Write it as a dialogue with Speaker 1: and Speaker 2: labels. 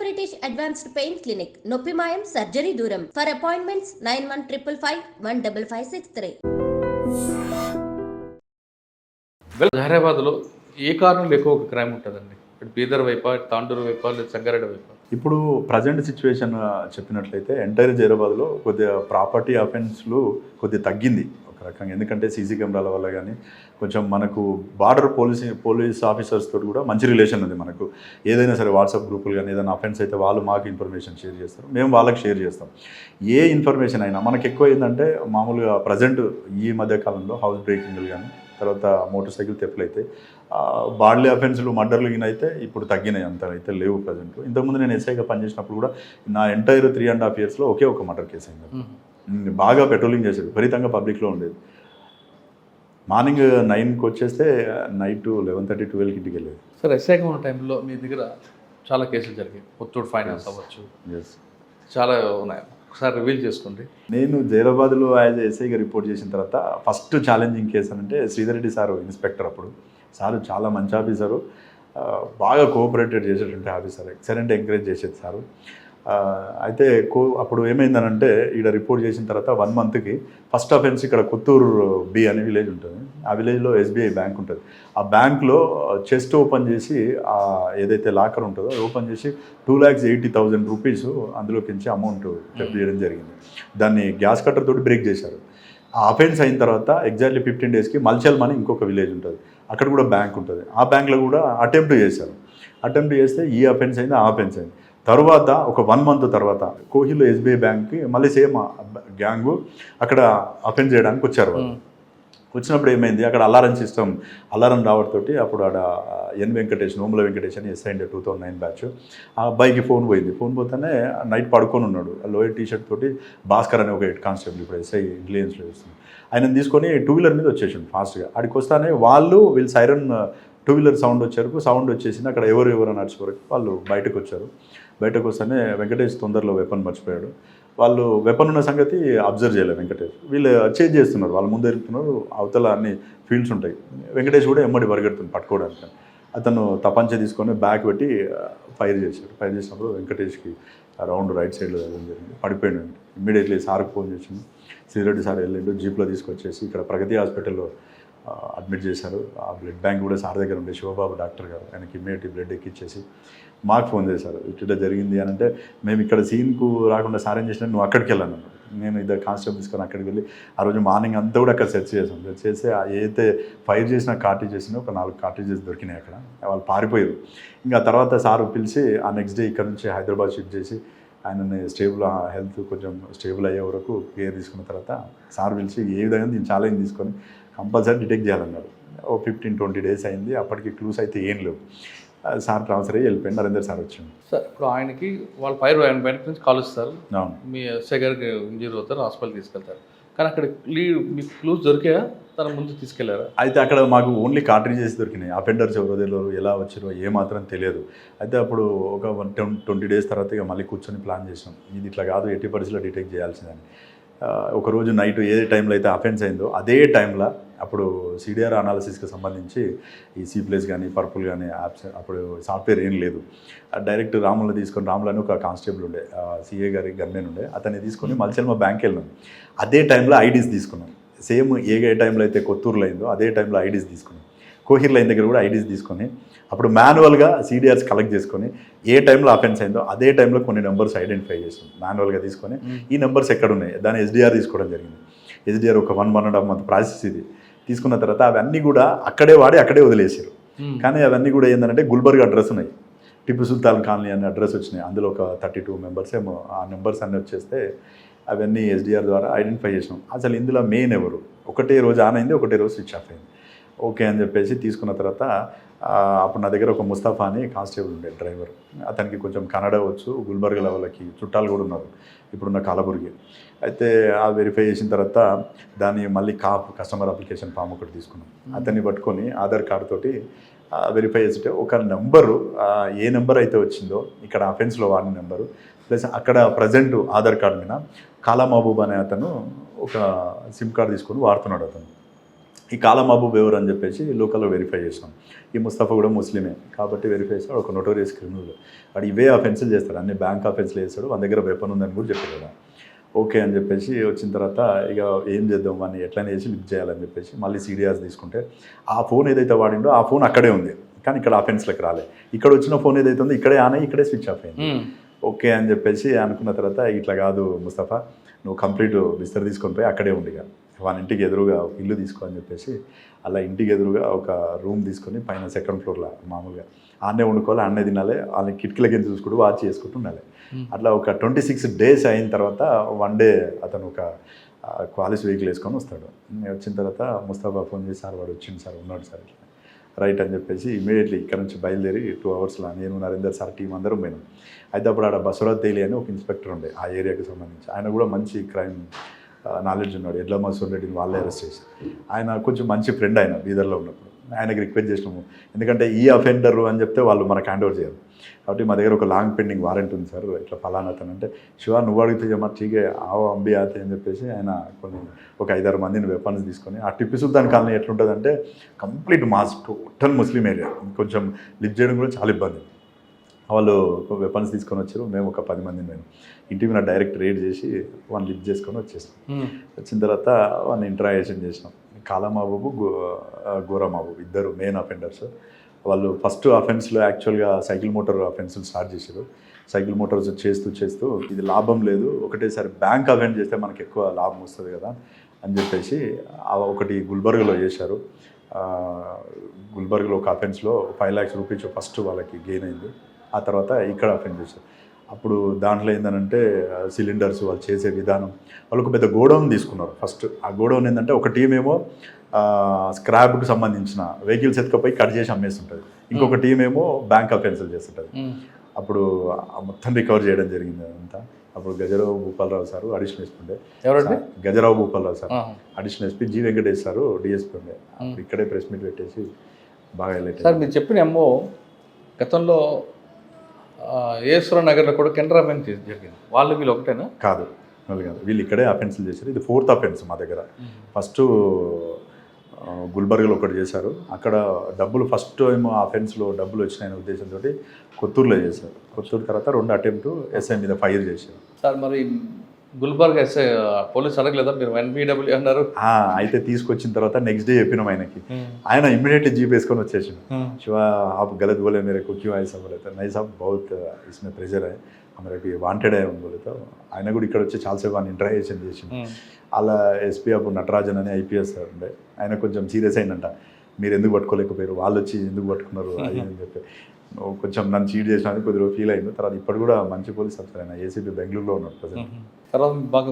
Speaker 1: British advanced pain clinic, నొప్పి మాయం, surgery దూరం. For appointments 91555563.
Speaker 2: హైదరాబాద్లో ఏ కారణంలో ఎక్కువ ఒక క్రైమ్ ఉంటుందండి? బీదర్ వైపా, తాండూరు వైపా, లేదా సంగారెడ్డి వైపా?
Speaker 3: ఇప్పుడు ప్రజెంట్ సిచ్యువేషన్ చెప్పినట్లయితే ఎంటైర్ హైదరాబాద్లో కొద్దిగా ప్రాపర్టీ అఫెన్స్లు కొద్దిగా తగ్గింది ఒక రకంగా. ఎందుకంటే సీసీ కెమెరాల వల్ల కానీ కొంచెం మనకు బార్డర్ పోలీస్ ఆఫీసర్స్ తోటి కూడా మంచి రిలేషన్ ఉంది మనకు. ఏదైనా సరే వాట్సాప్ గ్రూపులు కానీ ఏదైనా అఫెన్స్ అయితే వాళ్ళు మాకు ఇన్ఫర్మేషన్ షేర్ చేస్తారు, మేము వాళ్ళకి షేర్ చేస్తాం. ఏ ఇన్ఫర్మేషన్ అయినా మనకు ఎక్కువ ఏంటంటే మామూలుగా ప్రజెంట్ ఈ మధ్యకాలంలో హౌస్ బ్రేకింగ్లు కానీ తర్వాత మోటార్ సైకిల్ తెప్పులు అయితే బాడ్లీ అఫెన్స్లు మర్డర్లు అయితే ఇప్పుడు తగ్గినాయి, అంత అయితే లేవు ప్రజెంట్. ఇంతకుముందు నేను ఎస్ఐగా పనిచేసినప్పుడు కూడా నా ఎంటైర్ 3.5 yearsలో ఒకే ఒక మర్డర్ కేసు అయింది. బాగా పెట్రోలింగ్ చేసేది, విపరీతంగా పబ్లిక్లో ఉండేది. మార్నింగ్ 9కి వచ్చేస్తే నైట్ 11:30, 12కి ఇంటికి వెళ్ళేది.
Speaker 2: సార్, ఎస్ఐగా ఉన్న టైంలో మీ దగ్గర చాలా కేసులు జరిగాయి. ముత్తూట్ ఫైనాన్స్ అవ్వచ్చు, చాలా ఉన్నాయి. ఒకసారి రివీల్ చేసుకోండి.
Speaker 3: నేను జైరాబాద్లో యాజ్ ఎస్ఐగా రిపోర్ట్ చేసిన తర్వాత ఫస్ట్ ఛాలెంజింగ్ కేసు అంటే శ్రీధర్ రెడ్డి సారు ఇన్స్పెక్టర్. అప్పుడు సారు చాలా మంచి ఆఫీసరు, బాగా కోఆపరేటెడ్ చేసేటువంటి ఆఫీసర్, ఎక్సలెంట్ ఎంకరేజ్ చేసేది సారు. అయితే అప్పుడు ఏమైందనంటే ఇక్కడ రిపోర్ట్ చేసిన తర్వాత 1 monthకి ఫస్ట్ అఫెన్స్ ఇక్కడ కొత్తూరు బి అనే విలేజ్ ఉంటుంది. ఆ విలేజ్లో ఎస్బీఐ బ్యాంక్ ఉంటుంది. ఆ బ్యాంక్లో చెస్ట్ ఓపెన్ చేసి ఏదైతే లాకర్ ఉంటుందో అది ఓపెన్ చేసి 2,80,000 రూపీస్ అందులోకించి అమౌంట్ థెఫ్ట్ చేయడం జరిగింది. దాన్ని గ్యాస్ కట్టర్ తోటి బ్రేక్ చేశారు. ఆ అఫెన్స్ అయిన తర్వాత ఎగ్జాక్ట్లీ 15 daysకి మల్చల్మ అని ఇంకొక విలేజ్ ఉంటుంది, అక్కడ కూడా బ్యాంక్ ఉంటుంది. ఆ బ్యాంక్లో కూడా అటెంప్ట్ చేశారు. అటెంప్ట్ చేస్తే ఈ అఫెన్స్ అయింది, ఆ అఫెన్స్ అయింది. తర్వాత ఒక 1 month తర్వాత కోహిల్లో ఎస్బీఐ బ్యాంక్కి మళ్ళీ సేమ్ గ్యాంగు అక్కడ అఫెన్స్ చేయడానికి వచ్చారు. వాళ్ళు వచ్చినప్పుడు ఏమైంది, అక్కడ అలారం రావడంతోటి అప్పుడు ఆడ నోముల వెంకటేష్ అని ఎస్ఐ 2009 బ్యాచ్. ఆ అబ్బాయికి ఫోన్ పోయింది. ఫోన్ పోతేనే నైట్ పడుకొని ఉన్నాడు, లోయర్ టీషర్ట్ తోటి భాస్కర్ అనే ఒక హెడ్ కానిస్టేబుల్, ఇప్పుడు ఎస్ఐ ఇంటెలిజెన్స్లో చేస్తుంది. ఆయన తీసుకొని 2-wheeler మీద వచ్చేసిండు ఫాస్ట్గా. ఆడికి వస్తానే వీళ్ళు సైరన్ 2-wheeler సౌండ్ వచ్చేసింది. అక్కడ ఎవరు నడిచే వరకు వాళ్ళు బయటకు వచ్చారు. బయటకు వస్తేనే వెంకటేష్ తొందరలో వెపన్ మర్చిపోయాడు. వాళ్ళు వెపన్ ఉన్న సంగతి అబ్జర్వ్ చేయలేదు వెంకటేష్. వీళ్ళు చేంజ్ చేస్తున్నారు, వాళ్ళ ముందు ఎరుగుతున్నారు, అవతల అన్ని ఫీల్డ్స్ ఉంటాయి. వెంకటేష్ కూడా ఎమ్మడి పరిగెడుతుంది పట్టుకోవడానికి. అతను తపంచ తీసుకొని బ్యాక్ పెట్టి ఫైర్ చేశాడు. ఫైర్ చేసినప్పుడు వెంకటేష్కి రౌండ్ రైట్ సైడ్లో జరిగింది, పడిపోయాడు. ఇమ్మీడియట్లీ సార్కి ఫోన్ చేసింది. శ్రీరెడ్డి సార్ వెళ్ళిండు, జీప్లో తీసుకొచ్చేసి ఇక్కడ ప్రగతి హాస్పిటల్లో అడ్మిట్ చేశారు. ఆ బ్లడ్ బ్యాంక్ కూడా సార్ దగ్గర ఉండే శివబాబు డాక్టర్ గారు, ఆయనకి ఇమ్మీడియట్లీ బ్లడ్ ఎక్కిచ్చేసి మాకు ఫోన్ చేశారు. ఇట్లా జరిగింది అని అంటే మేము ఇక్కడ సీన్కు రాకుండా సార్ ఏం చేసినా నువ్వు అక్కడికి వెళ్ళాను. నేను ఇద్దరు కానిస్టేబుల్ తీసుకొని అక్కడికి వెళ్ళి ఆ రోజు మార్నింగ్ అంతా కూడా అక్కడ సెర్చ్ చేసాం. సెర్చ్ చేసి ఏదైతే ఫైర్ చేసిన కార్టేజెస్ ఒక 4 కార్టేజెస్ దొరికినాయి అక్కడ. వాళ్ళు పారిపోయారు. ఇంకా తర్వాత సార్ పిలిచి ఆ నెక్స్ట్ డే ఇక్కడ నుంచి హైదరాబాద్ షిఫ్ట్ చేసి ఆయనని హెల్త్ కొంచెం స్టేబుల్ అయ్యే వరకు కేర్ తీసుకున్న తర్వాత సార్ పిలిచి ఏ విధంగా దీన్ని ఛాలెంజ్ తీసుకొని కంపల్సరీ డిటెక్ట్ చేయాలన్నారు. 15-20 days అయింది. అప్పటికి క్లూస్ అయితే ఏం లేవు. సార్ ట్రాన్స్ఫర్ అయ్యి వెళ్ళిపోయింది. నరేందర్ సార్ వచ్చింది.
Speaker 2: సార్, ఇప్పుడు ఆయనకి వాళ్ళు బయట నుంచి కాల్ ఇస్తారు, మీ ఎస్ఐ గారికి ఇంజరీ అవుతారు, హాస్పిటల్ తీసుకెళ్తారు. కానీ అక్కడ మీకు క్లూస్ దొరికాయా? తన ముందు తీసుకెళ్లారా?
Speaker 3: అయితే అక్కడ మాకు ఓన్లీ కార్ట్రిడ్జెస్ దొరికినాయి. అఫెండర్స్ ఎవరో ఎలా వచ్చారో ఏమాత్రం తెలియదు. అయితే అప్పుడు ఒక 20 days తర్వాత ఇక మళ్ళీ కూర్చొని ప్లాన్ చేసాం, ఇది ఇట్లా కాదు, 80% డిటెక్ట్ చేయాల్సిందని. ఒకరోజు నైట్ ఏ టైంలో అయితే అఫెన్స్ అయిందో అదే టైంలో అప్పుడు సిడిఆర్ అనాలిసిస్కి సంబంధించి ఈ C+ కానీ పర్పుల్ కానీ యాప్స్ అప్పుడు సాఫ్ట్వేర్ ఏం లేదు. డైరెక్ట్ రాములను తీసుకొని, రాములని ఒక కానిస్టేబుల్ ఉండే, సిఏ గారి గన్మెన్ ఉండే, అతన్ని తీసుకొని మల్చల్మ బ్యాంక్ వెళ్ళినాం. అదే టైంలో ఐడీస్ తీసుకున్నాం. సేమ్ ఏ టైంలో అయితే కొత్తూరులో అయిందో అదే టైంలో ఐడీస్ తీసుకున్నాం. కోహిర్ లైన్ దగ్గర కూడా ఐడీస్ తీసుకొని అప్పుడు మాన్యువల్గా CDRs కలెక్ట్ చేసుకొని ఏ టైంలో అఫెన్స్ అయిందో అదే టైంలో కొన్ని నెంబర్స్ ఐడెంటిఫై చేసాం. మాన్యువల్గా తీసుకొని ఈ నెంబర్స్ ఎక్కడ ఉన్నాయి దాన్ని SDR తీసుకోవడం జరిగింది. SDR ఒక 1.5 month ప్రాసెస్ ఇది. తీసుకున్న తర్వాత అవన్నీ కూడా అక్కడే వాడి అక్కడే వదిలేసారు. కానీ అవన్నీ కూడా ఏంటంటే గుల్బర్గ్ అడ్రస్ ఉన్నాయి, టిప్పు సుల్తాన్ కాలనీ అనే అడ్రస్ వచ్చినాయి. అందులో ఒక 32 members ఏమో ఆ నెంబర్స్ అన్నీ వచ్చేస్తే అవన్నీ SDR ద్వారా ఐడెంటిఫై చేసినాం. అసలు ఇందులో మెయిన్ ఎవరు, ఒకటే రోజు ఆన్ అయింది, ఒకటే రోజు స్విచ్ ఆఫ్ అయింది. ఓకే అని చెప్పేసి తీసుకున్న తర్వాత అప్పుడు నా దగ్గర ఒక ముస్తఫా అని కానిస్టేబుల్ ఉండే డ్రైవర్, అతనికి కొంచెం కన్నడ వచ్చు, గుల్బర్గ్ లెవెల్కి చుట్టాలు కూడా ఉన్నారు ఇప్పుడున్న కాలబుర్గి. అయితే ఆ వెరిఫై చేసిన తర్వాత దాన్ని మళ్ళీ కస్టమర్ అప్లికేషన్ ఫామ్ ఒకటి తీసుకున్నాం. అతన్ని పట్టుకొని ఆధార్ కార్డు తోటి వెరిఫై చేస్తే ఒక నెంబరు, ఏ నెంబర్ అయితే వచ్చిందో ఇక్కడ అఫెన్స్లో వాడిన నెంబరు ప్లస్ అక్కడ ప్రజెంట్ ఆధార్ కార్డు మీద కాలా మహబూబ్ అనే అతను ఒక సిమ్ కార్డు తీసుకొని వాడుతున్నాడు. అతను ఈ కాలా మహబూబ్ ఎవరు అని చెప్పేసి లోకల్లో వెరిఫై చేసాం. ఈ ముస్తఫా కూడా ముస్లిమే కాబట్టి వెరిఫై చేస్తాడు, ఒక నోటోరియస్ క్రిమినల్, వాడు ఇవే అఫెన్సులు చేస్తాడు, అన్ని బ్యాంక్ అఫెన్స్లు చేస్తాడు, మన దగ్గర వెపన్ ఉందని కూడా చెప్పాడు కదా. ఓకే అని చెప్పేసి వచ్చిన తర్వాత ఇక ఏం చేద్దాం వాడిని ఎట్లయినా చేసి లిఫ్ట్ చేయాలని చెప్పేసి మళ్ళీ సీడీఆర్స్ తీసుకుంటే ఆ ఫోన్ ఏదైతే వాడిండో ఆ ఫోన్ అక్కడే ఉంది, కానీ ఇక్కడ అఫెన్స్లకు రాలే. ఇక్కడ వచ్చిన ఫోన్ ఏదైతే ఉందో ఇక్కడే ఆన్ అయ్యి ఇక్కడే స్విచ్ ఆఫ్ అయింది. ఓకే అని చెప్పేసి అనుకున్న తర్వాత ఇట్లా కాదు ముస్తఫా, నువ్వు కంప్లీట్ బిస్తర్ తీసుకొని పోయి అక్కడే ఉండి వాళ్ళ ఇంటికి ఎదురుగా ఇల్లు తీసుకో అని చెప్పేసి అలా ఇంటికి ఎదురుగా ఒక రూమ్ తీసుకొని పైన సెకండ్ ఫ్లోర్లో మామూలుగా ఆన్నే వండుకోవాలి, ఆన్నే తినాలి, వాళ్ళని కిటికీలకి చూసుకుంటూ వాచ్ చేసుకుంటూ ఉండాలి. అట్లా ఒక 26 days అయిన తర్వాత వన్ డే అతను ఒక క్వాలిస్ వెహికల్ వేసుకొని వస్తాడు. వచ్చిన తర్వాత ముస్తాఫా ఫోన్ చేసి సార్ వాడు వచ్చింది సార్, ఉన్నాడు సార్, ఇట్లా రైట్ అని చెప్పేసి ఇమీడియట్లీ ఇక్కడ నుంచి బయలుదేరి 2 hours నేను నరేందర్ సార్ టీం అందరం పోయినాం. అయితే అప్పుడు ఆడ బసవరాజ్ తేలి అని ఒక ఇన్స్పెక్టర్ ఉండే ఆ ఏరియాకి సంబంధించి, ఆయన కూడా మంచి క్రైమ్ నాలెడ్జ్ ఉన్నాడు. ఎడ్ల మసూర్ రెడ్డిని వాళ్ళే అరెస్ట్ చేసి, ఆయన కొంచెం మంచి ఫ్రెండ్ ఆయన బీదర్లో ఉన్నప్పుడు. ఆయనకి రిక్వెస్ట్ చేసినాము, ఎందుకంటే ఈ అఫెండర్ అని చెప్తే వాళ్ళు మనకు హ్యాండ్ ఓవర్ చేయరు కాబట్టి మా దగ్గర ఒక లాంగ్ పెండింగ్ వారెంట్ ఉంది సార్, ఇట్లా ఫలానా అతను అంటే శివ నువ్వు అడిగితే జమా ఠీకే ఆవో అంబి ఆతే అని చెప్పేసి ఆయన ఒక 5-6 మందిని వెపన్స్ తీసుకొని ఆ టిప్పు సుల్తాన్ కాలనీ ఎట్లుంటుందంటే కంప్లీట్ మాస్ టోటల్ ముస్లిం ఏరియా, కొంచెం లిఫ్ట్ చేయడం కూడా చాలా ఇబ్బంది. వాళ్ళు వెపన్స్ తీసుకొని వచ్చారు, మేము ఒక 10 మందిని మేము ఇంటి మీద డైరెక్ట్ రేడ్ చేసి వాళ్ళని లిఫ్ట్ చేసుకొని వచ్చేసాం. వచ్చిన తర్వాత వాళ్ళని ఇంటరాగేషన్ చేసినాం. కాలా మహబూబు గోరా మహబూబు ఇద్దరు మెయిన్ అఫెండర్స్. వాళ్ళు ఫస్ట్ అఫెన్స్లో యాక్చువల్గా సైకిల్ మోటార్ అఫెన్స్లు స్టార్ట్ చేశారు. సైకిల్ మోటార్స్ చేస్తూ ఇది లాభం లేదు, ఒకటేసారి బ్యాంక్ అఫెన్స్ చేస్తే మనకి ఎక్కువ లాభం వస్తుంది కదా అని చెప్పేసి ఒకటి గుల్బర్గ్లో చేశారు. గుల్బర్గ్లో ఒక అఫెన్స్లో 5 lakhs రూపీస్ ఫస్ట్ వాళ్ళకి గెయిన్ అయింది. ఆ తర్వాత ఇక్కడ అఫెన్స్ చేశారు. అప్పుడు దాంట్లో ఏంటంటే సిలిండర్స్ వాళ్ళు చేసే విధానం, వాళ్ళు ఒక పెద్ద గోడౌన్ తీసుకున్నారు. ఫస్ట్ ఆ గోడౌన్ ఏంటంటే ఒక టీం ఏమో స్క్రాప్కి సంబంధించిన వెహికల్స్ ఎత్తుకపోయి కట్ చేసి అమ్మేస్తుంటుంది, ఇంకొక టీం ఏమో బ్యాంక్ అఫెన్సులు చేస్తుంటుంది. అప్పుడు మొత్తం రికవర్ చేయడం జరిగింది అంతా. అప్పుడు Gajarao Bhupalarao sir additional SP ఉండే, Gajarao Bhupalarao sir additional SP, G Venkatesh sir DSP ఉండే. అప్పుడు ఇక్కడే ప్రెస్ మీట్ పెట్టేసి బాగా హైలైట్.
Speaker 2: సార్ మీరు చెప్పిన ఎంఓ గతంలో ఈశ్వర నగర్లో కూడా కెనరా బ్యాంక్ జరిగింది, వాళ్ళు వీళ్ళు ఒకటేనా?
Speaker 3: కాదు, వాళ్ళు కాదు, వీళ్ళు ఇక్కడే అఫెన్సులు చేశారు. ఇది 4th అఫెన్స్ మా దగ్గర. ఫస్ట్ గుల్బర్గ్లో ఒకటి చేశారు, అక్కడ డబ్బులు ఫస్ట్ ఏమో అఫెన్స్లో డబ్బులు వచ్చినాయనే ఉద్దేశంతో కొత్తూరులో చేశారు. కొత్తూరు తర్వాత 2 అటెంప్ట్ ఎస్ఐ మీద ఫైర్ చేశారు.
Speaker 2: సార్ మరి గుల్బర్గ్ ఎస్ఐ పోలీస్ అడగలేదా మీరు ఎన్బిడబ్ల్యూ అన్నారు?
Speaker 3: అయితే తీసుకొచ్చిన తర్వాత నెక్స్ట్ డే చెప్పినాం ఆయనకి, ఆయన ఇమ్మీడియట్లీ జీప్ వేసుకొని వచ్చేసాడు. శివ आप गलत बोले मेरे को क्यों ऐसा बोले तो नहीं साहब बहुत इसमें प्रेशर है हमारे को वांटेड है बोले तो ఆయన కూడా ఇక్కడ వచ్చి చాలాసేపు ఆయన ఇంటరాగేషన్ చేసింది. అలా ఎస్పీ అప్పుడు నటరాజన్ అని ఐపీఎస్ ఉండే, ఆయన కొంచెం సీరియస్ అయిందంట, మీరు ఎందుకు పట్టుకోలేకపోయారు, వాళ్ళు వచ్చి ఎందుకు పట్టుకున్నారు అది అని చెప్పి కొంచెం నన్ను చీట్ చేసినా కొద్దిగా ఫీల్ అయింది. తర్వాత ఇప్పుడు కూడా మంచి పోలీస్ ఆఫీసర్ ఆయన ఏసీపీ బెంగళూరులో ఉన్నాడు ప్రజెంట్.
Speaker 2: తర్వాత బాగా